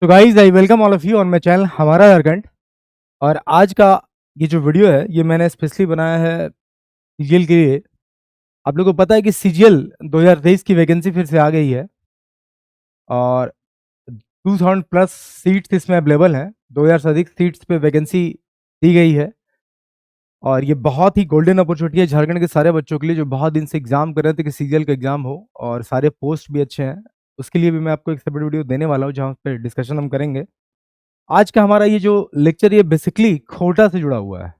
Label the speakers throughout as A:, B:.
A: तो guys I welcome all of you on my channel हमारा झारखंड। और आज का ये जो वीडियो है ये मैंने स्पेशली बनाया है सीजीएल के लिए। आप लोगों को पता है कि सीजीएल 2023 की वैकेंसी फिर से आ गई है और 2000 प्लस सीट्स इसमें अवेलेबल हैं। 2000 से अधिक सीट्स पे वैकेंसी दी गई है और ये बहुत ही गोल्डन अपॉर्चुनिटी है झारखंड के सारे बच्चों के लिए जो बहुत दिन से एग्जाम कर रहे थे कि सीजीएल का एग्जाम हो और सारे पोस्ट भी अच्छे हैं। उसके लिए भी मैं आपको एक सेपरेट वीडियो देने वाला हूँ जहाँ पे डिस्कशन हम करेंगे। आज का हमारा ये जो लेक्चर ये बेसिकली खोटा से जुड़ा हुआ है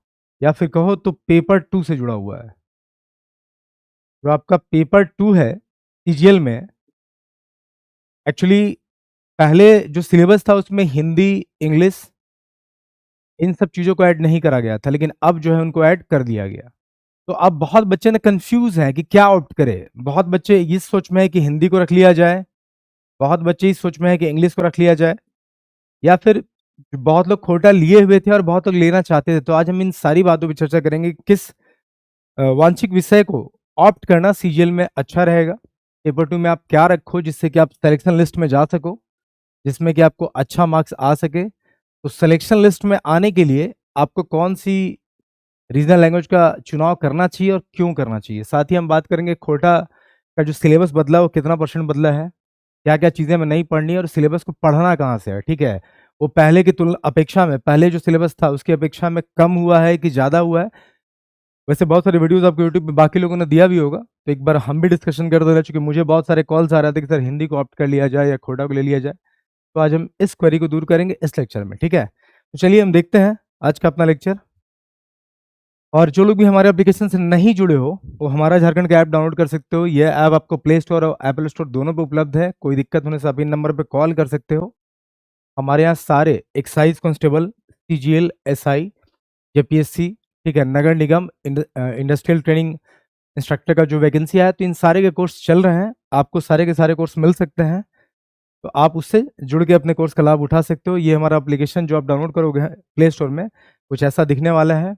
A: या फिर कहो तो पेपर 2 से जुड़ा हुआ है। जो आपका पेपर 2 है सीजीएल में, एक्चुअली पहले जो सिलेबस था उसमें हिंदी, इंग्लिश इन सब चीज़ों को ऐड नहीं करा गया था, लेकिन अब जो है उनको ऐड कर दिया गया। तो अब बहुत बच्चे ने कंफ्यूज हैं कि क्या ऑप्ट करे। बहुत बच्चे इस सोच में है कि हिंदी को रख लिया जाए, बहुत बच्चे इस सोच में है कि इंग्लिश को रख लिया जाए, या फिर बहुत लोग खोटा लिए हुए थे और बहुत लोग लेना चाहते थे। तो आज हम इन सारी बातों पर चर्चा करेंगे कि किस वांछिक विषय को ऑप्ट करना सीजीएल में अच्छा रहेगा। पेपर 2 में आप क्या रखो जिससे कि आप सिलेक्शन लिस्ट में जा सको, जिसमें कि आपको अच्छा मार्क्स आ सके। तो सिलेक्शन लिस्ट में आने के लिए आपको कौन सी रीजनल लैंग्वेज का चुनाव करना चाहिए और क्यों करना चाहिए। साथ ही हम बात करेंगे खोटा का जो सिलेबस बदला वो कितना % बदला है, क्या क्या चीज़ें हमें नहीं पढ़नी है और सिलेबस को पढ़ना कहाँ से है। ठीक है, वो पहले की तुलना अपेक्षा में, पहले जो सिलेबस था उसकी अपेक्षा में कम हुआ है कि ज़्यादा हुआ है। वैसे बहुत सारे वीडियोस आपको यूट्यूब पे बाकी लोगों ने दिया भी होगा, तो एक बार हम भी डिस्कशन कर दे रहे, चूंकि मुझे बहुत सारे कॉल्स आ रहे थे कि सर हिंदी को ऑप्ट कर लिया जाए या खोटा को ले लिया जाए। तो आज हम इस क्वेरी को दूर करेंगे इस लेक्चर में। ठीक है, तो चलिए हम देखते हैं आज का अपना लेक्चर। और जो लोग भी हमारे एप्लीकेशन से नहीं जुड़े हो वो हमारा झारखंड का ऐप डाउनलोड कर सकते हो। यह ऐप आपको प्ले स्टोर और एप्पल स्टोर दोनों पे उपलब्ध है। कोई दिक्कत होने से आप इन नंबर पे कॉल कर सकते हो। हमारे यहाँ सारे excise constable, CGL, SI, JPSC, ठीक है, नगर निगम, इंडस्ट्रियल ट्रेनिंग इंस्ट्रक्टर का जो वैकेंसी है, तो इन सारे के कोर्स चल रहे हैं। आपको सारे के सारे कोर्स मिल सकते हैं, तो आप उससे जुड़ के अपने कोर्स का लाभ उठा सकते हो। ये हमारा एप्लीकेशन जो आप डाउनलोड करोगे प्ले स्टोर में कुछ ऐसा दिखने वाला है,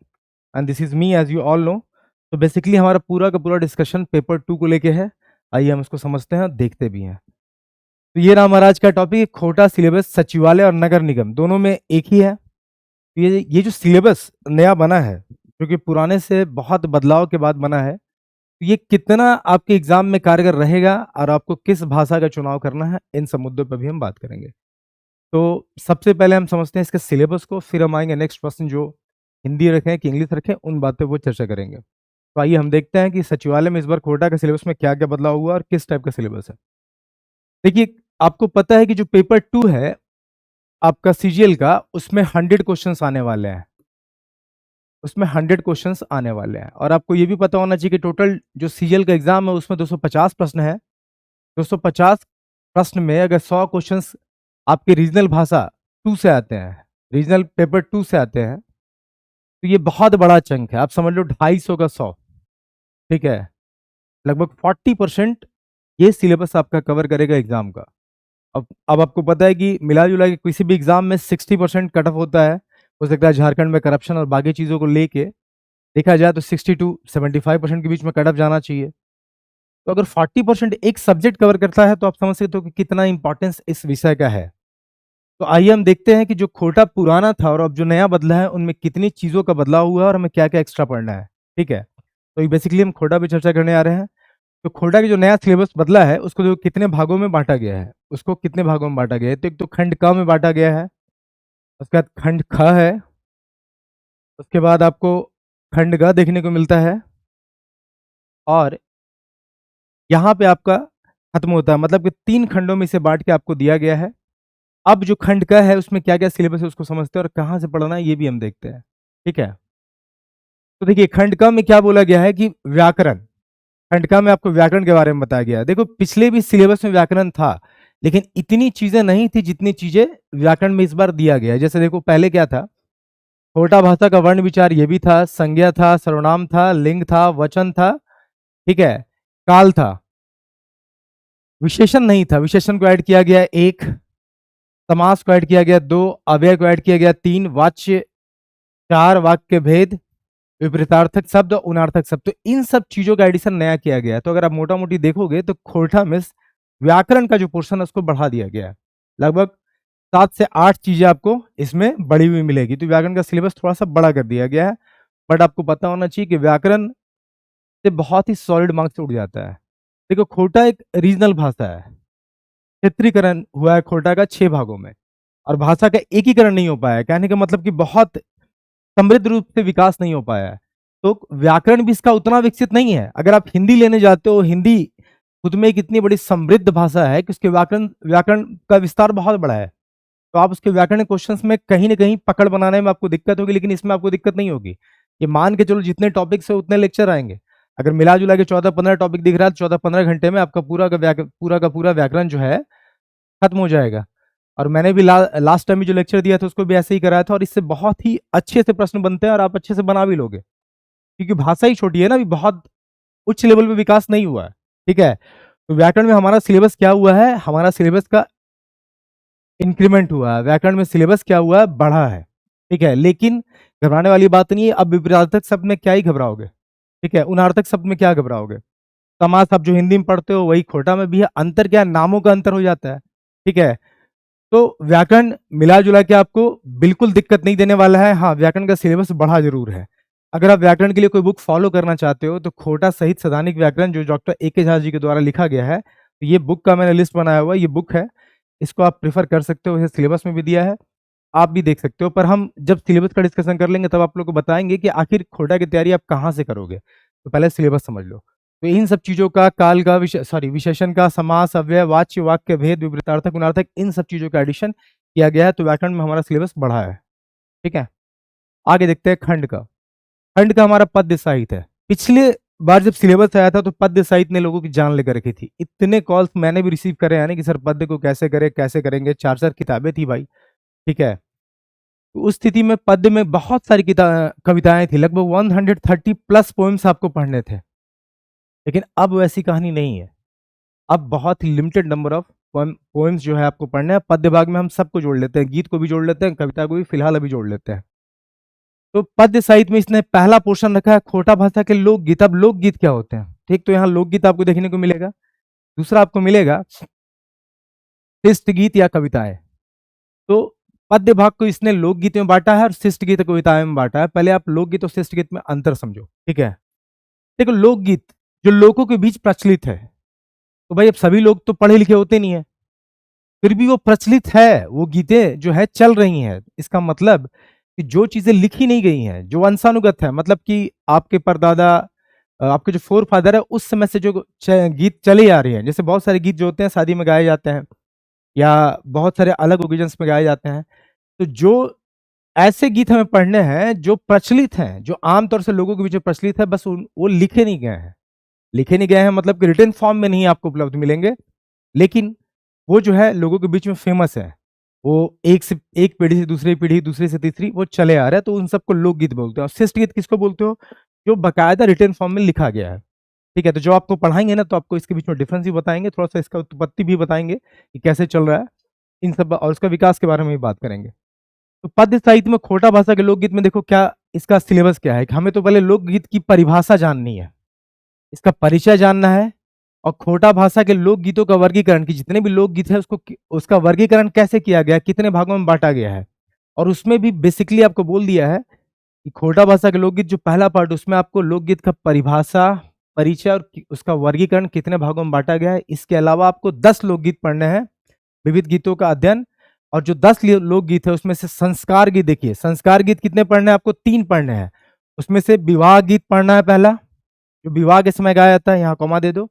A: and this is me as you all know. तो बेसिकली हमारा पूरा का पूरा डिस्कशन पेपर 2 को लेके है। आइए हम इसको समझते हैं और देखते भी हैं। तो ये रहा हमारा आज का टॉपिक, खोटा सिलेबस सचिवालय और नगर निगम दोनों में एक ही है। तो ये जो सिलेबस नया बना है जो कि पुराने से बहुत बदलाव के बाद बना है, तो ये कितना आपके एग्जाम में कारगर रहेगा और आपको किस भाषा का चुनाव करना है, इन सब मुद्दों पर भी हम बात करेंगे। तो सबसे पहले हम समझते हैं इसके सिलेबस को, फिर हम आएंगे नेक्स्ट क्वेश्चन जो हिंदी रखें कि इंग्लिश रखें, उन बातों पर चर्चा करेंगे। तो आइए हम देखते हैं कि सचिवालय में इस बार कोटा के सिलेबस में क्या क्या बदलाव हुआ और किस टाइप का सिलेबस है। देखिए, आपको पता है कि जो पेपर 2 है आपका सीजीएल का, उसमें 100 क्वेश्चंस आने वाले हैं। उसमें 100 क्वेश्चंस आने वाले हैं और आपको ये भी पता होना चाहिए कि टोटल जो सीजीएल का एग्जाम है उसमें 250 प्रश्न है। 250 प्रश्न में अगर 100 क्वेश्चंस आपके रीजनल भाषा 2 से आते हैं, रीजनल पेपर 2 से आते हैं, तो ये बहुत बड़ा चंक है। आप समझ लो 250 का 100, ठीक है, लगभग 40% ये सिलेबस आपका कवर करेगा एग्जाम का। अब आपको पता है कि मिला जुला के किसी भी एग्जाम में 60% कट ऑफ होता है। हो सकता है झारखंड में करप्शन और बाकी चीज़ों को लेके देखा जाए तो 60 टू 75% के बीच में कट ऑफ जाना चाहिए। तो अगर 40% एक सब्जेक्ट कवर करता है तो आप समझ सकते हो कि कितना इंपॉर्टेंस इस विषय का है। तो आइए हम देखते हैं कि जो खोटा पुराना था और अब जो नया बदला है उनमें कितनी चीज़ों का बदलाव हुआ है और हमें क्या क्या एक्स्ट्रा पढ़ना है। ठीक है, तो बेसिकली हम खोटा पे चर्चा करने आ रहे हैं। तो खोटा की जो नया सिलेबस बदला है उसको जो कितने भागों में बांटा गया है, उसको कितने भागों में बांटा गया है, तो एक तो खंड क में बांटा गया है, उसके बाद खंड ख है, उसके बाद आपको खंड ग देखने को मिलता है और यहाँ पे आपका खत्म होता है। मतलब कि 3 खंडों में इसे बांट के आपको दिया गया है। अब जो खंड क है उसमें क्या क्या सिलेबस है उसको समझते हैं और कहाँ से पढ़ना है ये भी हम देखते हैं। ठीक है, तो देखिए खंड क में क्या बोला गया है कि व्याकरण, खंड क में आपको व्याकरण के बारे में बताया गया है। देखो पिछले भी सिलेबस में व्याकरण था, लेकिन इतनी चीजें नहीं थी जितनी चीजें व्याकरण में इस बार दिया गया है। जैसे देखो पहले क्या था, खोटा भाषा का वर्ण विचार ये भी था, संज्ञा था, सर्वनाम था, लिंग था, वचन था, ठीक है, काल था, विशेषण नहीं था। विशेषण को ऐड किया गया 1, समास को ऐड किया गया 2, अव्यय को ऐड किया गया 3, वाच्य 4, वाक्य भेद, विपरीतार्थक शब्द, उनार्थक शब्द। तो इन सब चीजों का एडिशन नया किया गया है। तो अगर आप मोटा मोटी देखोगे तो खोटा में व्याकरण का जो पोर्शन है उसको बढ़ा दिया गया है। लगभग 7 से 8 चीजें आपको इसमें बड़ी हुई मिलेगी। तो व्याकरण का सिलेबस थोड़ा सा बड़ा कर दिया गया है, बट आपको पता होना चाहिए कि व्याकरण से बहुत ही सॉलिड मार्क्स उठ जाता है। देखो, खोटा एक रीजनल भाषा है, क्षेत्रीकरण हुआ है खोटा का 6 भागों में, और भाषा का एकीकरण नहीं हो पाया है। कहने का मतलब कि बहुत समृद्ध रूप से विकास नहीं हो पाया है। तो व्याकरण भी इसका उतना विकसित नहीं है। अगर आप हिंदी लेने जाते हो, हिंदी खुद में एक इतनी बड़ी समृद्ध भाषा है कि उसके व्याकरण व्याकरण का विस्तार बहुत बड़ा है। तो आप उसके व्याकरण क्वेश्चंस में कहीं ना कहीं पकड़ बनाने में आपको दिक्कत होगी, लेकिन इसमें आपको दिक्कत नहीं होगी। ये मान के चलो जितने टॉपिक्स है उतने लेक्चर आएंगे। अगर मिला जुला के 14-15 टॉपिक दिख रहा है, तो 14-15 घंटे में आपका पूरा का पूरा व्याकरण जो है खत्म हो जाएगा। और मैंने भी लास्ट टाइम जो लेक्चर दिया था उसको भी ऐसे ही कराया था, और इससे बहुत ही अच्छे से प्रश्न बनते हैं और आप अच्छे से बना भी लोगे, क्योंकि भाषा ही छोटी है ना, अभी बहुत उच्च लेवल पे विकास नहीं हुआ है। ठीक है, तो व्याकरण में हमारा सिलेबस क्या हुआ है, हमारा सिलेबस का इंक्रीमेंट हुआ है। व्याकरण में सिलेबस क्या हुआ है, बढ़ा है। ठीक है, लेकिन घबराने वाली बात नहीं है। अब विपरीतार्थक शब्द में क्या ही घबराओगे। ठीक है, उनार्थक शब्द में क्या घबराओगे। समास आप जो हिंदी में पढ़ते हो वही खोटा में भी है। अंतर क्या है, नामों का अंतर हो जाता है। ठीक है, तो व्याकरण मिला जुला के आपको बिल्कुल दिक्कत नहीं देने वाला है। हाँ, व्याकरण का सिलेबस बढ़ा जरूर है। अगर आप व्याकरण के लिए कोई बुक फॉलो करना चाहते हो तो खोटा सहित सैद्धांतिक व्याकरण जो डॉक्टर ए.के. झा जी के द्वारा लिखा गया है, तो ये बुक का मैंने लिस्ट बनाया हुआ है, ये बुक है, इसको आप प्रेफर कर सकते हो। इसे सिलेबस में भी दिया है, आप भी देख सकते हो। पर हम जब सिलेबस का डिस्कशन कर लेंगे तब आप लोग को बताएंगे कि आखिर खोटा की तैयारी आप कहाँ से करोगे। तो पहले सिलेबस समझ लो। तो इन सब चीजों का काल का विशेषण का, समास, अव्यय, वाच्य, वाक्य भेद, विपरीतार्थक, उनार्थक, इन सब चीजों का एडिशन किया गया है। तो व्याकरण में हमारा सिलेबस बढ़ा है। ठीक है, आगे देखते हैं खंड का। खंड का हमारा पद्य साहित्य है। पिछले बार जब सिलेबस आया था तो पद्य साहित्य ने लोगों की जान लेकर रखी थी। इतने कॉल्स मैंने भी रिसीव करे हैं कि सर पद्य को कैसे करें, कैसे करेंगे। 4-4 किताबें थी भाई। ठीक है, तो उस स्थिति में पद्य में बहुत सारी कविताएं थी, लगभग 130 प्लस पोएम्स आपको पढ़ने थे। लेकिन अब वैसी कहानी नहीं है। अब बहुत ही लिमिटेड नंबर ऑफ पोएम्स जो है आपको पढ़ने हैं। पद्य भाग में हम सबको जोड़ लेते हैं, गीत को भी जोड़ लेते हैं, कविता को भी फिलहाल अभी जोड़ लेते हैं। तो पद्य साहित्य में इसने पहला पोर्शन रखा है खोटा भाषा के लोकगीत। अब लोकगीत क्या होते हैं, ठीक, तो यहाँ लोकगीत आपको देखने को मिलेगा। दूसरा आपको मिलेगा शिष्ट गीत या कविताएं। तो पद्य भाग को इसने लोकगीत में बांटा है और शिष्ट गीत कविताएं में बांटा है। पहले आप लोकगीत और शिष्ट गीत में अंतर समझो। ठीक है, देखो, लोकगीत जो लोगों के बीच प्रचलित है, तो भाई अब सभी लोग तो पढ़े लिखे होते नहीं है, फिर भी वो प्रचलित है, वो गीतें जो है चल रही हैं। इसका मतलब कि जो चीजें लिखी नहीं गई हैं, जो वंशानुगत है, मतलब कि आपके परदादा, आपके जो फोर फादर है, उस समय से जो गीत चले आ रहे हैं। जैसे बहुत सारे गीत जो होते हैं शादी में गाए जाते हैं, या बहुत सारे अलग ओकेजन्स में गाए जाते हैं। तो जो ऐसे गीत हमें पढ़ने हैं जो प्रचलित हैं, जो आमतौर से लोगों के बीच में प्रचलित है, बस वो लिखे नहीं गए हैं। लिखे नहीं गए हैं मतलब कि रिटन फॉर्म में नहीं आपको उपलब्ध मिलेंगे, लेकिन वो जो है लोगों के बीच में फेमस है। वो एक से एक पीढ़ी से दूसरी पीढ़ी, दूसरी से तीसरी वो चले आ रहा है, तो उन सबको लोकगीत बोलते हैं। और शिष्ट गीत किसको बोलते हो, जो बकायदा रिटन फॉर्म में लिखा गया है। ठीक है, तो जो आपको पढ़ाएंगे ना, तो आपको इसके बीच में डिफरेंस भी बताएंगे, थोड़ा सा इसका उत्पत्ति भी बताएंगे कि कैसे चल रहा है इन सब, और उसका विकास के बारे में भी बात करेंगे। तो पद्य साहित्य में खोटा भाषा के लोकगीत में देखो क्या इसका सिलेबस क्या है कि हमें तो पहले लोकगीत की परिभाषा जाननी है, इसका परिचय जानना है, और खोटा भाषा के लोकगीतों का वर्गीकरण, की जितने भी लोकगीत है उसको उसका वर्गीकरण कैसे किया गया, कितने भागों में बांटा गया है। और उसमें भी बेसिकली आपको बोल दिया है कि खोटा भाषा के लोकगीत जो पहला पार्ट, उसमें आपको लोकगीत का परिभाषा, परिचय और उसका वर्गीकरण कितने भागों में बांटा गया है। इसके अलावा आपको 10 लोकगीत पढ़ने हैं, विविध गीतों का अध्ययन। और जो 10 लोकगीत है उसमें से संस्कार गीत, देखिए संस्कार गीत कितने पढ़ने हैं आपको, 3 पढ़ने हैं। उसमें से विवाह गीत पढ़ना है पहला, जो विवाह के समय गाया जाता है, यहाँ कॉमा दे दो।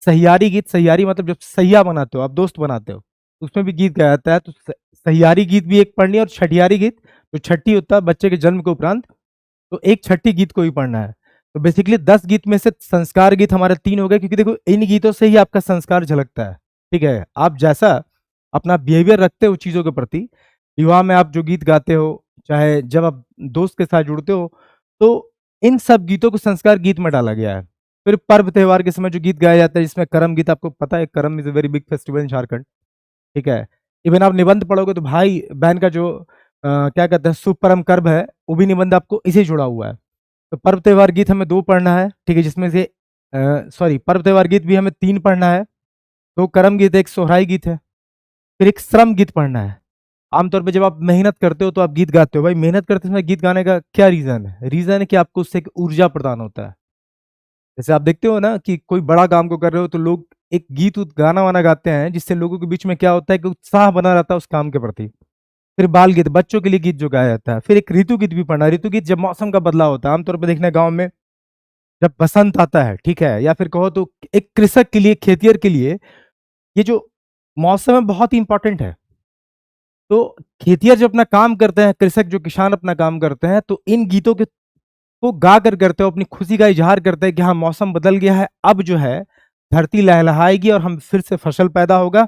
A: सहियारी गीत, सहियारी मतलब जब सहिया बनाते हो आप, दोस्त बनाते हो, उसमें भी गीत गाया जाता है। तो सहियारी गीत भी एक पढ़नी है। और छठियारी गीत जो छठी होता है बच्चे के जन्म के उपरांत, तो एक छठी गीत को ही पढ़ना है। तो बेसिकली 10 गीत में से संस्कार गीत हमारे 3 हो गए, क्योंकि देखो इन गीतों से ही आपका संस्कार झलकता है। ठीक है, आप जैसा अपना बिहेवियर रखते हो चीजों के प्रति, विवाह में आप जो गीत गाते हो, चाहे जब आप दोस्त के साथ जुड़ते हो, तो इन सब गीतों को संस्कार गीत में डाला गया है। फिर पर्व त्योहार के समय जो गीत गाया जाता है, जिसमें करम गीत, आपको पता है करम is a very big festival in Jharkhand. ठीक है, इवन आप निबंध पढ़ोगे तो भाई बहन का जो क्या कहते हैं शुभ परम कर्म है, वो भी निबंध आपको इसे जुड़ा हुआ है। तो पर्व त्योहार गीत हमें 2 पढ़ना है। ठीक है, जिसमें से पर्व त्योहार गीत भी हमें 3 पढ़ना है। 2 करम गीत, एक सोहराई गीत है, फिर एक श्रम गीत पढ़ना है। आमतौर पे जब आप मेहनत करते हो तो आप गीत गाते हो। भाई मेहनत करते समय गीत गाने का क्या रीजन है? रीजन है कि आपको उससे एक ऊर्जा प्रदान होता है। जैसे आप देखते हो ना कि कोई बड़ा काम को कर रहे हो तो लोग एक गीत गाना वाना गाते हैं, जिससे लोगों के बीच में क्या होता है कि उत्साह बना रहता है उस काम के प्रति। फिर बाल गीत, बच्चों के लिए गीत जो गाया जाता है। फिर एक ऋतु गीत भी पढ़ना। ऋतु गीत जब मौसम का बदलाव होता है, आमतौर पर देखना गाँव में जब बसंत आता है, ठीक है, या फिर कहो तो एक कृषक के लिए, खेतियर के लिए ये जो मौसम है बहुत ही इंपॉर्टेंट है। तो खेतियर जो अपना काम करते हैं, कृषक जो किसान अपना काम करते हैं, तो इन गीतों के को गा कर करते हो, अपनी खुशी का इजहार करते हैं कि हाँ मौसम बदल गया है, अब जो है धरती लहलहाएगी और हम फिर से फसल पैदा होगा,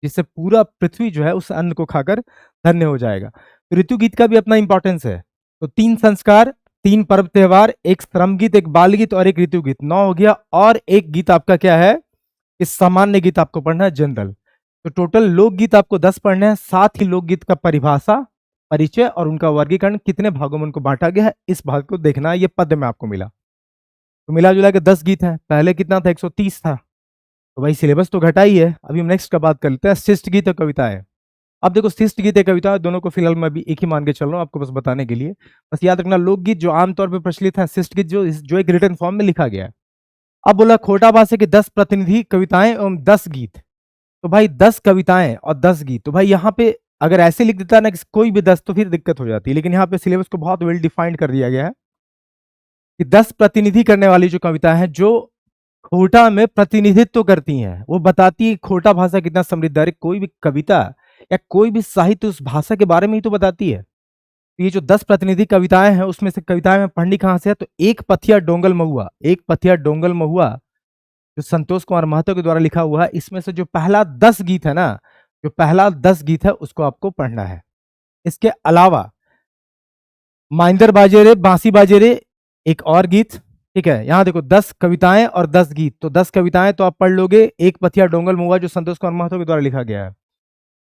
A: जिससे पूरा पृथ्वी जो है उस अन्न को खाकर धन्य हो जाएगा। तो ऋतु गीत का भी अपना इंपॉर्टेंस है। तो 3 संस्कार, 3 पर्व त्योहार, एक श्रम गीत, एक बाल गीत और एक ऋतु गीत, 9 हो गया। और एक गीत आपका क्या है? इस सामान्य गीत आपको पढ़ना है, जनरल। तो टोटल लोकगीत आपको 10 पढ़ने हैं। साथ ही लोकगीत का परिभाषा, परिचय और उनका वर्गीकरण, कितने भागों में उनको बांटा गया है, इस भाग को देखना है। ये पद्य में आपको मिला, तो मिला जुला के 10 गीत हैं। पहले कितना था? 130 था। तो भाई सिलेबस तो घटा ही है। अभी हम नेक्स्ट का बात कर लेते हैं, शिष्ट गीत और कविताएं। अब देखो शिष्ट गीत है, कविता, दोनों को फिलहाल मैं अभी एक ही मान के चल रहा हूँ आपको बस बताने के लिए। बस याद रखना, लोकगीत जो आमतौर पर प्रचलित है, शिष्ट गीत जो एक रिटन फॉर्म में लिखा गया है। अब बोला खोटा भाषा के 10 प्रतिनिधि कविताएं एवं 10 गीत। तो भाई 10 कविताएं और 10 गीत, तो भाई यहाँ पे अगर ऐसे लिख देता है ना कि कोई भी 10, तो फिर दिक्कत हो जाती है। लेकिन यहाँ पे सिलेबस को बहुत वेल डिफाइंड कर दिया गया है कि 10 प्रतिनिधि करने वाली जो कविता है, जो खोटा में प्रतिनिधित्व करती हैं, वो बताती है खोटा भाषा कितना समृद्ध है। कोई भी कविता या कोई भी साहित्य उस भाषा के बारे में ही तो बताती है। तो ये जो 10 प्रतिनिधि कविताएं हैं, उसमें से कविताएं में पढ़नी कहां से है? तो एक पथिया डोंगल महुआ, एक पथिया डोंगल महुआ जो संतोष कुमार महतो के द्वारा लिखा हुआ है, इसमें से जो पहला 10 गीत है ना, जो पहला 10 गीत है उसको आपको पढ़ना है। इसके अलावा माइंदर बाजे रे बांसी बाजे रे, एक और गीत, ठीक है। यहाँ देखो 10 कविताएं और 10 गीत, तो 10 कविताएं तो आप पढ़ लोगे, एक पथिया डोंगल महुआ जो संतोष कुमार महतो के द्वारा लिखा गया है,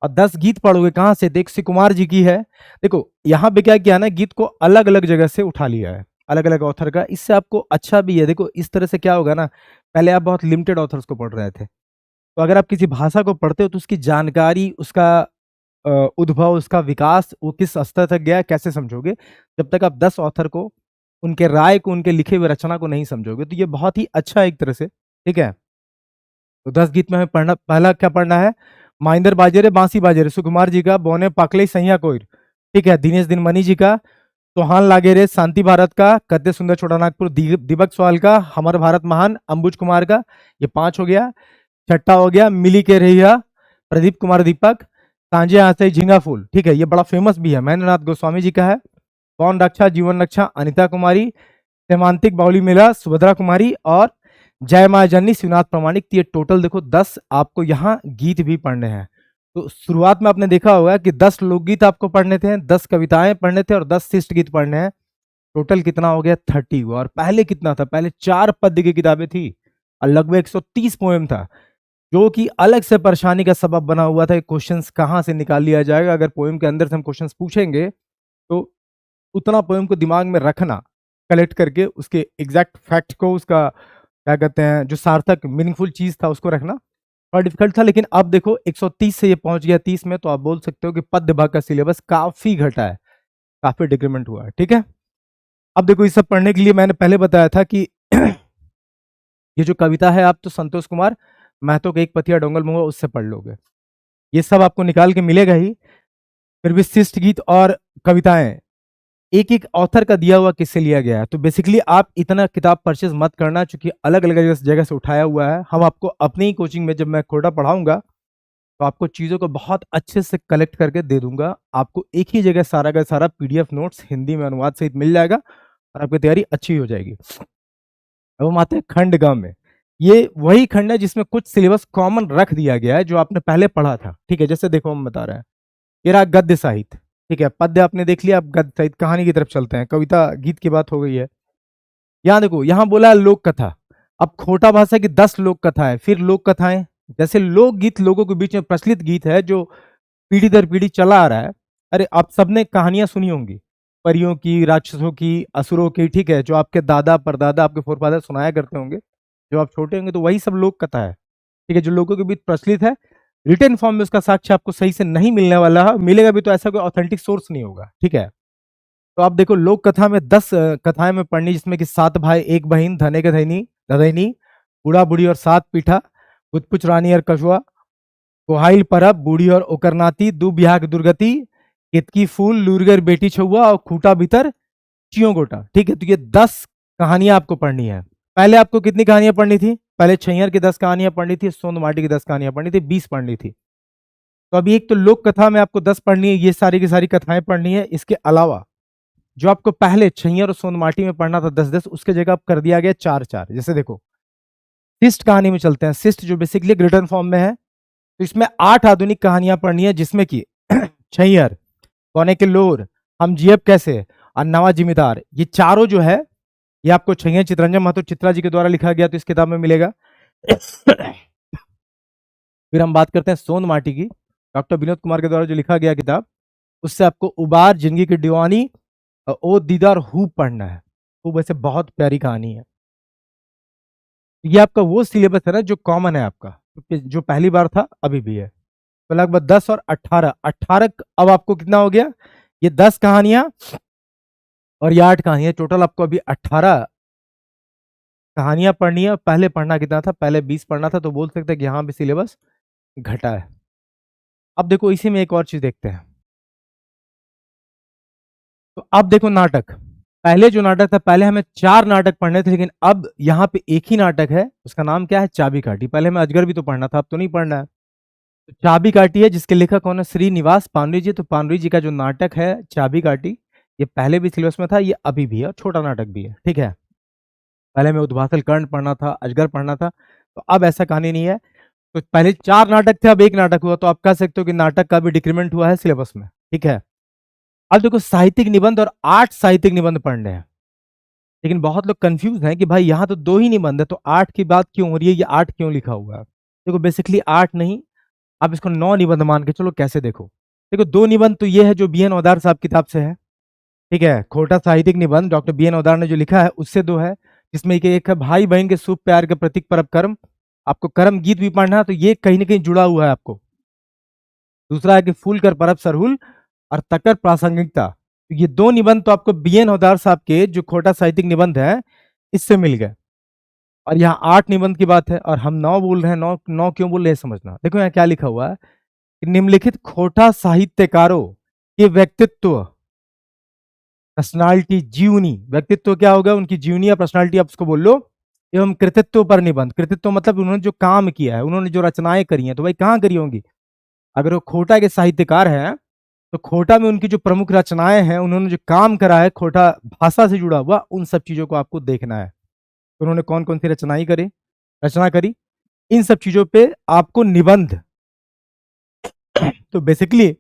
A: और 10 गीत पढ़ोगे कहां से? देख कुमार जी की है। देखो यहाँ पे क्या किया ना, गीत को अलग अलग जगह से उठा लिया है, अलग अलग ऑथर का। इससे आपको अच्छा भी है। देखो इस तरह से क्या होगा ना, पहले आप बहुत लिमिटेड ऑथर्स को पढ़ रहे थे, तो अगर आप किसी भाषा को पढ़ते हो तो उसकी जानकारी, उसका उद्भव, उसका विकास, वो किस स्तर तक गया है, कैसे समझोगे? जब तक आप 10 ऑथर को, उनके राय को, उनके लिखे हुए रचना को नहीं समझोगे। तो ये बहुत ही अच्छा है एक तरह से, ठीक है। तो 10 गीत में हमें पढ़ना, पहला क्या पढ़ना है? माइंदर बाजेरे बांसी बाजेरे, सुकुमार जी का बोने पाकले सैया कोयर, ठीक है। दिनेश दिनमणि जी का चौहान लागेरे, शांति भारत का, कद्दे सुंदर छोटा नागपुर, दीपक सवाल का, हमर भारत महान, अंबुज कुमार का, ये 5 हो गया। छठा हो गया मिली के रहिया, प्रदीप कुमार दीपक, सांझे आते झिंगा फूल, ठीक है, ये बड़ा फेमस भी है, महेंद्रनाथ गोस्वामी जी का है। कौन रक्षा जीवन रक्षा, अनिता कुमारी, सेमांतिक बाउली मेला, सुभद्रा कुमारी, और जय माँ जननी शिवनाथ प्रमाणिक। ये टोटल देखो 10 आपको यहाँ गीत भी पढ़ने हैं। तो शुरुआत में आपने देखा होगा कि 10 लोकगीत आपको पढ़ने थे, 10 कविताएं पढ़ने थे और 10 शिष्ट गीत पढ़ने हैं। टोटल कितना हो गया? 30 हुआ। और पहले कितना था? पहले 4 पद्य की किताबें थी और लगभग 130 पोएम था, जो कि अलग से परेशानी का सबब बना हुआ था। क्वेश्चंस कहाँ से निकाल लिया जाएगा? अगर पोएम के अंदर से हम क्वेश्चंस पूछेंगे तो उतना पोएम को दिमाग में रखना, कलेक्ट करके उसके एग्जैक्ट फैक्ट को, उसका क्या कहते हैं, जो सार्थक मीनिंगफुल चीज था उसको रखना और डिफिकल्ट था। लेकिन अब देखो 130 से ये पहुंच गया 30 में, तो आप बोल सकते हो कि पद्य भाग का सिलेबस काफी घटा है, काफी डिक्रीमेंट हुआ है, ठीक है। अब देखो इस सब पढ़ने के लिए मैंने पहले बताया था कि ये जो कविता है, आप तो संतोष कुमार महतो के एक पथिया डोंगल महुआ उससे पढ़ लोगे, ये सब आपको निकाल के मिलेगा ही। फिर भी शिष्ट गीत और कविताएं एक एक ऑथर का दिया हुआ किससे लिया गया है। तो बेसिकली आप इतना किताब परचेज मत करना, क्योंकि अलग अलग जगह से उठाया हुआ है। हम आपको अपनी ही कोचिंग में जब मैं खोटा पढ़ाऊंगा तो आपको चीज़ों को बहुत अच्छे से कलेक्ट करके दे दूंगा। आपको एक ही जगह सारा का सारा पीडीएफ नोट्स हिंदी में अनुवाद सहित मिल जाएगा और आपकी तैयारी अच्छी हो जाएगी। अब हम आते हैं खंड ग में। ये वही खंड है जिसमें कुछ सिलेबस कॉमन रख दिया गया है जो आपने पहले पढ़ा था, ठीक है। जैसे देखो हम बता रहे हैं, ये रहा गद्य साहित्य, ठीक है। पद्य आपने देख लिया, अब गद्य साहित्य कहानी की तरफ चलते हैं। कविता गीत की बात हो गई है। यहाँ देखो, यहाँ बोला है लोक कथा। अब खोटा भाषा की 10 लोक कथाएं, फिर लोक कथाएं। जैसे लोकगीत लोगों के बीच में प्रचलित गीत है जो पीढ़ी दर पीढ़ी चला आ रहा है। अरे आप सबने कहानियां सुनी होंगी, परियों की, राक्षसों की, असुरों की, ठीक है, जो आपके दादा परदादा, आपके फोरफादर सुनाया करते होंगे। जब आप छोटे होंगे तो वही सब लोक कथा है, ठीक है, जो लोगों के बीच प्रचलित है। रिटन फॉर्म में उसका साक्ष्य आपको सही से नहीं मिलने वाला है, मिलेगा भी तो ऐसा कोई ऑथेंटिक सोर्स नहीं होगा, ठीक है। तो आप देखो लोक कथा में 10 कथाएं में पढ़नी, जिसमें कि 7 भाई 1 बहन, धने के धनी धदैनी, बूढ़ा बूढ़ी और 7 पीठा, कुछ रानी और कछुआ, कोहाइल परब, बूढ़ी और ओकरनाती, दू बिहाग दुर्गति, केतकी फूल, लूरगर बेटी छुआ और खूटा भीतर चियों गोटा, ठीक है। तो ये 10 कहानियां आपको पढ़नी है। पहले आपको कितनी कहानियां पढ़नी थी? पहले छैयर की 10 कहानियां पढ़नी थी, सोंद माटी की 10 कहानियां पढ़नी थी, 20 पढ़नी थी। तो अभी एक तो लोक कथा में आपको 10 पढ़नी है, ये सारी की सारी कथाएं पढ़नी है। इसके अलावा जो आपको पहले छैयर और सोंद माटी में पढ़ना था 10-10, उसके जगह आप कर दिया गया 4-4। जैसे देखो शिष्ट कहानी में चलते हैं। शिष्ट जो बेसिकली रिटन फॉर्म में है, तो इसमें 8 आधुनिक कहानियां पढ़नी है, जिसमें कि छैयर, कोने के लोर, हम जियब कैसे और नवा जिम्मेदार, ये चारों जो है ये आपको छैया चितरंजन महतो चित्रा जी के द्वारा लिखा गया, तो इस किताब में मिलेगा। फिर हम बात करते हैं सोंद माटी की, डॉक्टर विनोद कुमार के द्वारा जो लिखा गया किताब, उससे आपको उबार, जिंदगी की दीवानी, ओ दीदार हूब पढ़ना है। हूब वैसे बहुत प्यारी कहानी है। ये आपका वो सिलेबस है ना जो कॉमन है आपका, जो पहली बार था अभी भी है। तो लगभग 10 और 18 अब आपको कितना हो गया? ये 10 कहानियां और ये 8 कहानियां, टोटल आपको अभी 18 कहानियां पढ़नी है। पहले पढ़ना कितना था? पहले 20 पढ़ना था, तो बोल सकते हैं कि यहाँ भी सिलेबस घटा है। अब देखो इसी में एक और चीज देखते हैं। तो अब देखो नाटक, पहले जो नाटक था, पहले हमें 4 नाटक पढ़ने थे, लेकिन अब यहाँ पे एक ही नाटक है, उसका नाम क्या है? चाबी काटी। पहले हमें अजगर भी तो पढ़ना था, अब तो नहीं पढ़ना है। तो चाबी काटी है, जिसके लेखक कौन है? श्रीनिवास पांडे जी। तो पांडे जी का जो नाटक है चाबी काटी, ये पहले भी सिलेबस में था, ये अभी भी है, और छोटा नाटक भी है, ठीक है। पहले हमें उद्वासल कर्ण पढ़ना था, अजगर पढ़ना था, तो अब ऐसा कहानी नहीं है। तो पहले 4 नाटक थे, अब एक नाटक हुआ, तो आप कह सकते हो कि नाटक का भी डिक्रीमेंट हुआ है सिलेबस में, ठीक है। अब देखो साहित्यिक निबंध और 8 साहित्यिक निबंध पढ़ने हैं, लेकिन बहुत लोग कंफ्यूज हैं कि भाई यहाँ तो 2 ही निबंध है, तो 8 की बात क्यों हो रही है, ये 8 क्यों लिखा हुआ है? देखो बेसिकली 8 नहीं, आप इसको 9 निबंध मान के चलो। कैसे? देखो देखो 2 निबंध तो ये है जो बी एन ओदार साहब किताब से है, ठीक है। खोटा साहित्यिक निबंध डॉक्टर बी एन ओदार ने जो लिखा है उससे 2 है, जिसमें एक है भाई बहन के शुभ प्यार के प्रतीक परब कर्म, आपको कर्म गीत भी पढ़ना है, तो ये कहीं ना कहीं जुड़ा हुआ है आपको। दूसरा है कि फूल कर परब सरहुल और तकर प्रासंगिकता, तो ये 2 निबंध तो आपको बी एन ओदार साहब के जो खोटा साहित्यिक निबंध है इससे मिल गए। और यहाँ 8 निबंध की बात है, और हम 9 बोल रहे हैं। 9 क्यों बोल रहे हैं समझना। देखो यहाँ क्या लिखा हुआ है कि निम्नलिखित खोटा साहित्यकारों के व्यक्तित्व, पर्सनालिटी, जीवनी, व्यक्तित्व क्या होगा? उनकी जीवनी या पर्सनालिटी आप उसको बोल लो, एवं कृतित्व पर निबंध। कृतित्व मतलब उन्होंने जो काम किया है, उन्होंने जो रचनाएं करी हैं, तो भाई कहाँ करी होंगी? अगर वो खोटा के साहित्यकार हैं, तो खोटा में उनकी जो प्रमुख रचनाएं हैं, उन्होंने जो काम करा है खोटा भाषा से जुड़ा हुआ, उन सब चीजों को आपको देखना है। तो उन्होंने कौन कौन सी रचना करी, इन सब चीजों पे आपको निबंध। तो बेसिकली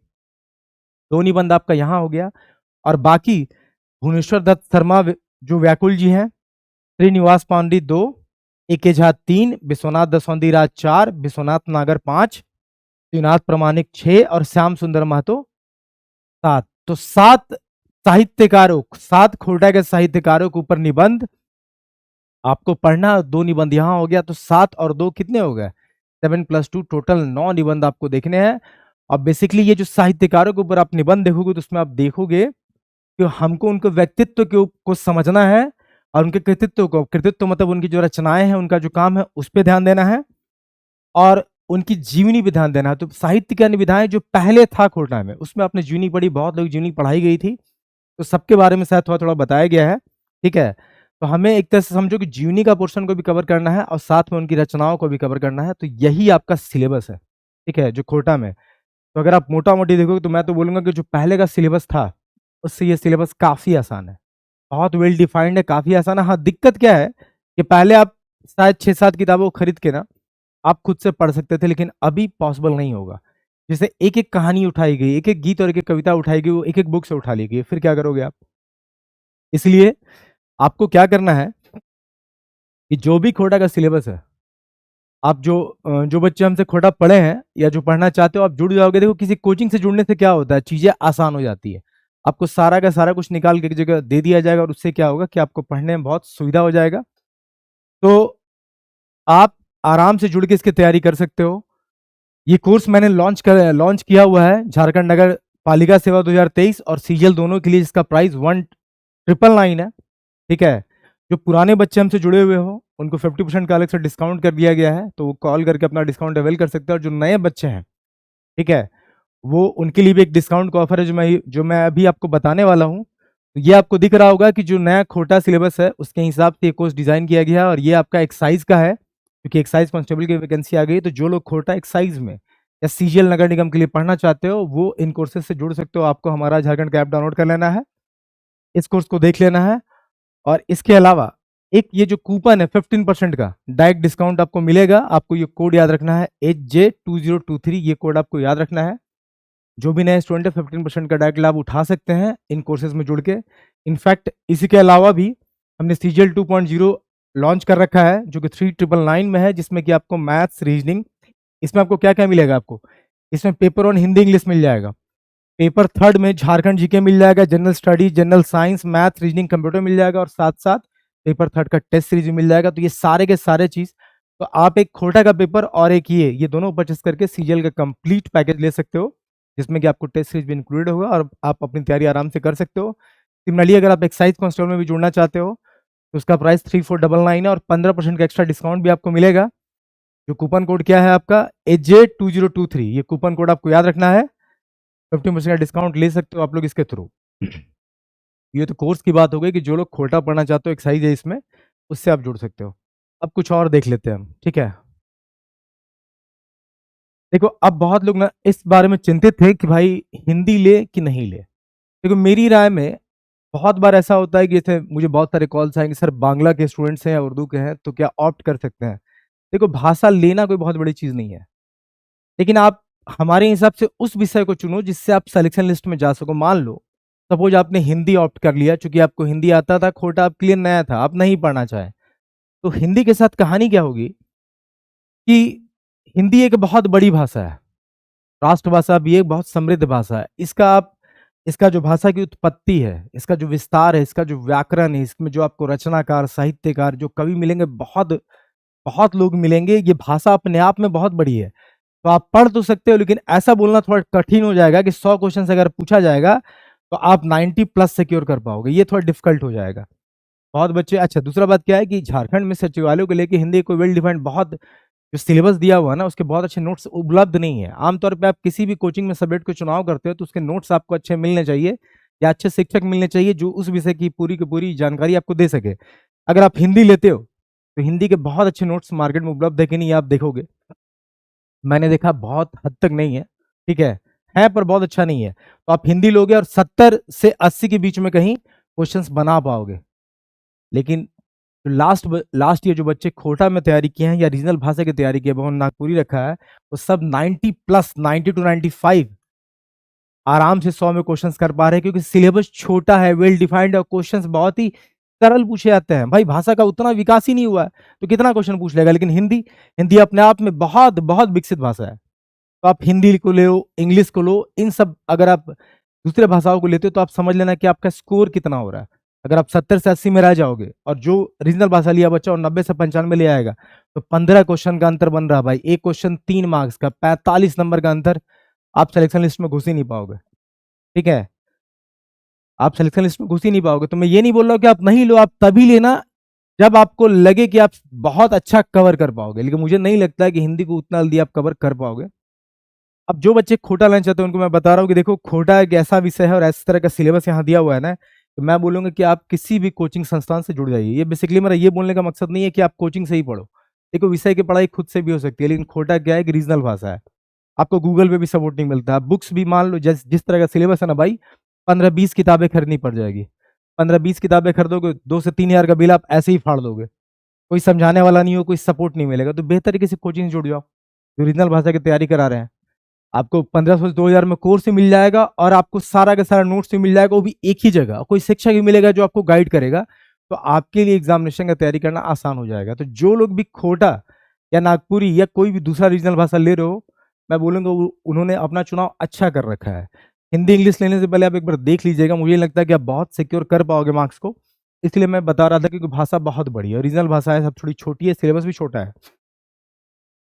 A: 2 निबंध आपका यहाँ हो गया, और बाकी भुवनेश्वर दत्त शर्मा जो व्याकुल जी हैं, श्रीनिवास पांडे 2, ए झा 3, विश्वनाथ दसौंदी राज 4, विश्वनाथ नागर 5, श्रीनाथ प्रमाणिक 6 और श्याम सुंदर महतो 7। तो 7 साहित्यकारों, 7 खोटा के साहित्यकारों के ऊपर निबंध आपको पढ़ना। 2 निबंध यहाँ हो गया, तो 7 और 2 कितने हो गए? 7 + 2, टोटल 9 निबंध आपको देखने हैं। और बेसिकली ये जो साहित्यकारों के ऊपर आप निबंध देखोगे, तो उसमें आप देखोगे कि हमको उनके व्यक्तित्व को समझना है, और उनके कृतित्व मतलब उनकी जो रचनाएं हैं, उनका जो काम है, उस पर ध्यान देना है, और उनकी जीवनी पे ध्यान देना है। तो साहित्य की निविधाएं जो पहले था खोटा में, उसमें आपने जीवनी पढ़ी, बहुत लोग जीवनी पढ़ाई गई थी, तो सबके बारे में शायद थोड़ा थोड़ा बताया गया है, ठीक है। तो हमें एक तरह से समझो कि जीवनी का पोर्शन को भी कवर करना है, और साथ में उनकी रचनाओं को भी कवर करना है। तो यही आपका सिलेबस है, ठीक है, जो खोटा में। तो अगर आप मोटा मोटी देखोगे, तो मैं तो बोलूंगा कि जो पहले का सिलेबस था उससे ये सिलेबस काफी आसान है, बहुत वेल डिफाइंड है, काफी आसान है। हाँ, दिक्कत क्या है कि पहले आप शायद 6-7 किताबों को खरीद के ना आप खुद से पढ़ सकते थे, लेकिन अभी पॉसिबल नहीं होगा। जैसे एक एक कहानी उठाई गई, एक एक गीत और एक एक कविता उठाई गई, वो एक एक बुक से उठा ली गई, फिर क्या करोगे आप? इसलिए आपको क्या करना है कि जो भी खोटा का सिलेबस है, आप जो बच्चे हमसे खोटा पढ़े हैं या जो पढ़ना चाहते हो, आप जुड़ जाओगे। देखो किसी कोचिंग से जुड़ने से क्या होता है, चीजें आसान हो जाती है। आपको सारा का सारा कुछ निकाल के एक जगह दे दिया जाएगा, और उससे क्या होगा कि आपको पढ़ने में बहुत सुविधा हो जाएगा। तो आप आराम से जुड़ के इसकी तैयारी कर सकते हो। ये कोर्स मैंने लॉन्च किया हुआ है झारखंड नगर पालिका सेवा 2023 और सीजीएल दोनों के लिए, जिसका प्राइस 1999 है। ठीक है, जो पुराने बच्चे हमसे जुड़े हुए हो उनको 50% का अलग से डिस्काउंट कर दिया गया है, तो वो कॉल करके अपना डिस्काउंट अवेल कर सकते हैं। और जो नए बच्चे हैं, ठीक है, वो उनके लिए भी एक डिस्काउंट का ऑफर है जो मैं अभी आपको बताने वाला हूँ। तो ये आपको दिख रहा होगा कि जो नया खोटा सिलेबस है उसके हिसाब से ये कोर्स डिजाइन किया गया है, और ये आपका एक्साइज का है, क्योंकि एक्साइज कांस्टेबल की वैकेंसी आ गई। तो जो लोग खोटा एक्साइज में या सीजीएल नगर निगम के लिए पढ़ना चाहते हो वो इन कोर्सेज से जुड़ सकते हो। आपको हमारा झारखंड का ऐप डाउनलोड कर लेना है, इस कोर्स को देख लेना है, और इसके अलावा एक ये जो कूपन है 15% का डायरेक्ट डिस्काउंट आपको मिलेगा। आपको ये कोड याद रखना है, HJ2023, ये कोड आपको याद रखना है। जो भी नए स्टूडेंट है 15% का डायरेक्ट लाभ उठा सकते हैं इन कोर्सेज में जुड़ के। इनफैक्ट इसी के अलावा भी हमने सीजीएल 2.0 लॉन्च कर रखा है, जो कि 3999 में है, जिसमें कि आपको मैथ्स, रीजनिंग, इसमें आपको क्या क्या मिलेगा, आपको इसमें पेपर वन हिंदी इंग्लिश मिल जाएगा, पेपर थर्ड में झारखंड जीके मिल जाएगा, general studies, general science, maths, reasoning, computer मिल जाएगा, और साथ साथ पेपर थर्ड का टेस्ट सीरीज मिल जाएगा। तो ये सारे के सारे चीज, तो आप एक खोटा का पेपर और एक ये दोनों परचेस करके सीजीएल का कंप्लीट पैकेज ले सकते हो, जिसमें कि आपको टेस्ट सीरीज भी इंक्लूडेड होगा और आप अपनी तैयारी आराम से कर सकते हो। सिमिलरली अगर आप एक्साइज कांस्टेबल में भी जुड़ना चाहते हो तो उसका प्राइस 3499 है, और 15% का एक्स्ट्रा डिस्काउंट भी आपको मिलेगा। जो कूपन कोड क्या है आपका, HJ2023, ये कूपन कोड आपको याद रखना है। 50% का डिस्काउंट ले सकते हो आप लोग इसके थ्रू। ये तो कोर्स की बात हो गई कि जो लोग खोटा पढ़ना चाहते हो, एक्साइज है इसमें, उससे आप जुड़ सकते हो। अब कुछ और देख लेते हैं हम, ठीक है। देखो, अब बहुत लोग ना इस बारे में चिंतित थे कि भाई हिंदी ले कि नहीं ले। देखो, मेरी राय में बहुत बार ऐसा होता है कि जैसे मुझे बहुत सारे कॉल्स आएंगे, सर बांग्ला के स्टूडेंट्स हैं या उर्दू के हैं, तो क्या ऑप्ट कर सकते हैं। देखो, भाषा लेना कोई बहुत बड़ी चीज नहीं है, लेकिन आप हमारे हिसाब से उस विषय को चुनो जिससे आप सिलेक्शन लिस्ट में जा सको। मान लो सपोज आपने हिंदी ऑप्ट कर लिया, चूंकि आपको हिंदी आता था, खोटा आपके लिए नया था, आप नहीं पढ़ना चाहे, तो हिंदी के साथ कहानी क्या होगी कि हिंदी एक बहुत बड़ी भाषा है, राष्ट्रभाषा भी एक बहुत समृद्ध भाषा है। इसका जो भाषा की उत्पत्ति है, इसका जो विस्तार है, इसका जो व्याकरण है, इसमें जो आपको रचनाकार, साहित्यकार, जो कवि मिलेंगे, बहुत बहुत लोग मिलेंगे। ये भाषा अपने आप में बहुत बड़ी है। तो आप पढ़ तो सकते हो, लेकिन ऐसा बोलना थोड़ा कठिन हो जाएगा कि 100 क्वेश्चन अगर पूछा जाएगा तो आप 90 प्लस सिक्योर कर पाओगे, ये थोड़ा डिफिकल्ट हो जाएगा। बहुत बच्चे, अच्छा दूसरा बात क्या है कि झारखंड में सचिवालयों को लेकर हिंदी को वेल डिफाइंड, बहुत जो सिलेबस दिया हुआ है ना, उसके बहुत अच्छे नोट्स उपलब्ध नहीं है। आमतौर पे आप किसी भी कोचिंग में सब्जेक्ट को चुनाव करते हो तो उसके नोट्स आपको अच्छे मिलने चाहिए, या अच्छे शिक्षक मिलने चाहिए जो उस विषय की पूरी जानकारी आपको दे सके। अगर आप हिंदी लेते हो तो हिंदी के बहुत अच्छे नोट्स मार्केट में उपलब्ध है कि नहीं, आप देखोगे। मैंने देखा बहुत हद तक नहीं है, ठीक है पर बहुत अच्छा नहीं है। तो आप हिंदी लोगे और 70 से 80 के बीच में कहीं क्वेश्चंस बना पाओगे। लेकिन लास्ट लास्ट ईयर जो बच्चे खोटा में तैयारी किए हैं या रीजनल भाषा की तैयारी की है, भवन नागपुरी रखा है, वो सब 90 प्लस, 90 टू 95 आराम से 100 में क्वेश्चंस कर पा रहे हैं, क्योंकि सिलेबस छोटा है, वेल डिफाइंड है, क्वेश्चंस बहुत ही सरल पूछे जाते हैं। भाई भाषा का उतना विकास ही नहीं हुआ है तो कितना क्वेश्चन पूछ लेगा। लेकिन हिंदी हिंदी अपने आप में बहुत बहुत विकसित भाषा है। तो आप हिंदी को लो, इंग्लिश को लो, इन सब अगर आप दूसरे भाषाओं को लेते हो तो आप समझ लेना कि आपका स्कोर कितना हो रहा है। अगर आप 70 से 80 में रह जाओगे और जो रीजनल भाषा लिया बच्चा और 90 से 95 ले आएगा, तो 15 क्वेश्चन का अंतर बन रहा है भाई। एक क्वेश्चन 3 मार्क्स का, 45 नंबर का अंतर, आप सिलेक्शन लिस्ट में घुस ही नहीं पाओगे। ठीक है, आप सिलेक्शन लिस्ट में घुस ही नहीं पाओगे। तो मैं ये नहीं बोल रहा हूँ कि आप नहीं लो, आप तभी लेना जब आपको लगे कि आप बहुत अच्छा कवर कर पाओगे। लेकिन मुझे नहीं लगता है कि हिंदी को उतना जल्दी आप कवर कर पाओगे। अब जो बच्चे खोटा लेना चाहते हैं उनको मैं बता रहा हूँ कि देखो, खोटा एक ऐसा विषय है और इस तरह का सिलेबस यहाँ दिया हुआ है ना, तो मैं बोलूंगा कि आप किसी भी कोचिंग संस्थान से जुड़ जाइए। ये बेसिकली मेरा ये बोलने का मकसद नहीं है कि आप कोचिंग से ही पढ़ो। देखो, विषय की पढ़ाई खुद से भी हो सकती है, लेकिन खोटा क्या है कि रीजनल भाषा है, आपको गूगल पे भी सपोर्ट नहीं मिलता। बुक्स भी मान लो जिस तरह का सिलेबस है ना भाई, 15-20 किताबें खरीदनी पड़ जाएगी। 15-20 किताबें खरीदोगे, 2 से 3 हजार का बिल आप ऐसे ही फाड़ दोगे। कोई समझाने वाला नहीं हो, कोई सपोर्ट नहीं मिलेगा। तो बेहतर है किसी कोचिंग से जुड़ जाओ जो रीजनल भाषा की तैयारी करा रहे हैं। आपको 1500 से 2000 में कोर्स भी मिल जाएगा और आपको सारा का सारा नोट्स भी मिल जाएगा, वो भी एक ही जगह। कोई शिक्षक भी मिलेगा जो आपको गाइड करेगा, तो आपके लिए एग्जामिनेशन का तैयारी करना आसान हो जाएगा। तो जो लोग भी खोटा या नागपुरी या कोई भी दूसरा रीजनल भाषा ले रहे हो, मैं बोलूंगा उन्होंने अपना चुनाव अच्छा कर रखा है। हिंदी इंग्लिश लेने से पहले आप एक बार देख लीजिएगा, मुझे लगता है कि आप बहुत सिक्योर कर पाओगे मार्क्स को। इसलिए मैं बता रहा था, क्योंकि भाषा बहुत बड़ी है, रीजनल भाषा है, सब थोड़ी छोटी है, सिलेबस भी छोटा है।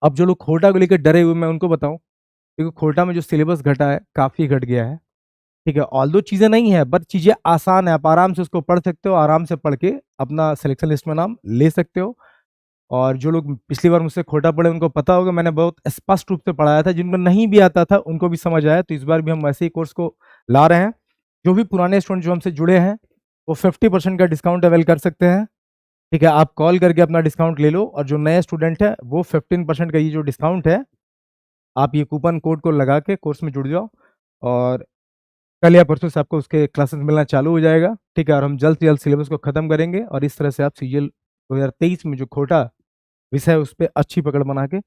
A: अब जो लोग खोटा को लेकर डरे हुए, मैं उनको बताऊं, क्योंकि खोटा में जो सिलेबस घटा है काफ़ी घट गया है, ठीक है। ऑल्दो चीज़ें नहीं है बट चीज़ें आसान है, आप आराम से उसको पढ़ सकते हो, आराम से पढ़ के अपना सिलेक्शन लिस्ट में नाम ले सकते हो। और जो लोग पिछली बार मुझसे खोटा पढ़े उनको पता होगा मैंने बहुत स्पष्ट रूप से पढ़ाया था, जिनको नहीं भी आता था उनको भी समझ आया। तो इस बार भी हम वैसे ही कोर्स को ला रहे हैं। जो भी पुराने स्टूडेंट जो हमसे जुड़े हैं वो 50% का डिस्काउंट अवेल कर सकते हैं, ठीक है। आप कॉल करके अपना डिस्काउंट ले लो, और जो नए स्टूडेंट है वो 15% का ये जो डिस्काउंट है, आप ये कूपन कोड को लगा के कोर्स में जुड़ जाओ, और कल या परसों से आपको उसके क्लासेस मिलना चालू हो जाएगा, ठीक है। और हम जल्द से जल्द सिलेबस को खत्म करेंगे, और इस तरह से आप सीजीएल 2023 में जो खोटा विषय है उस पर अच्छी पकड़ बना के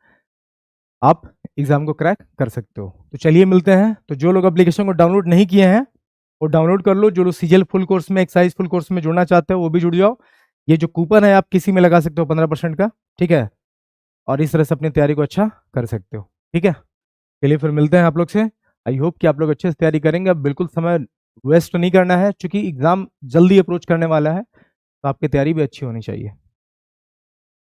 A: आप एग्जाम को क्रैक कर सकते हो। तो चलिए मिलते हैं। तो जो लोग एप्लीकेशन को डाउनलोड नहीं किए हैं वो डाउनलोड कर लो। जो लोग सीजीएल फुल कोर्स में, एक्साइज फुल कोर्स में जुड़ना चाहते हो वो भी जुड़ जाओ। ये जो कूपन है आप किसी में लगा सकते हो 15% का, ठीक है। और इस तरह से अपनी तैयारी को अच्छा कर सकते हो, ठीक है। चलिए फिर मिलते हैं आप लोग से। आई होप कि आप लोग अच्छे से तैयारी करेंगे। अब बिल्कुल समय वेस्ट नहीं करना है, क्योंकि एग्जाम जल्दी अप्रोच करने वाला है, तो आपकी तैयारी भी अच्छी होनी चाहिए।